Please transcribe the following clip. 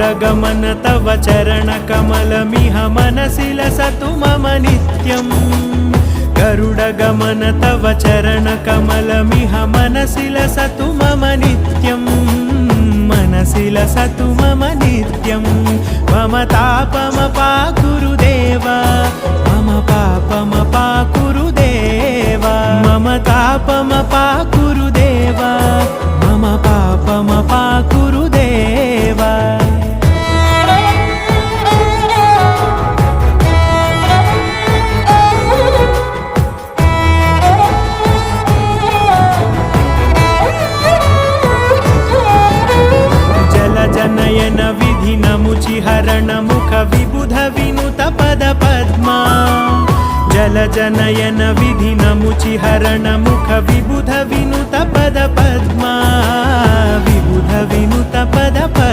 गरुडगमन तव चरणकमलमिह मनसि लसतु मम नित्यम् गरुडगमन तव चरणकमलमिह मनसि लसतु मम नित्यम् मनसि लसतु मम नित्यम् मम तापमपाकुरु देव मम पापमपाकुरु देव मम तापमपाकुरु देव मम पापमपाकुरु देव जनयन विधि नमुचिहरण मुख विबुध विनुत पद पद्मा जल जनयन विधि नमुचिहरण मुख विबुध विनुत पद पद्मा विबुध विनुत पद पद्मा।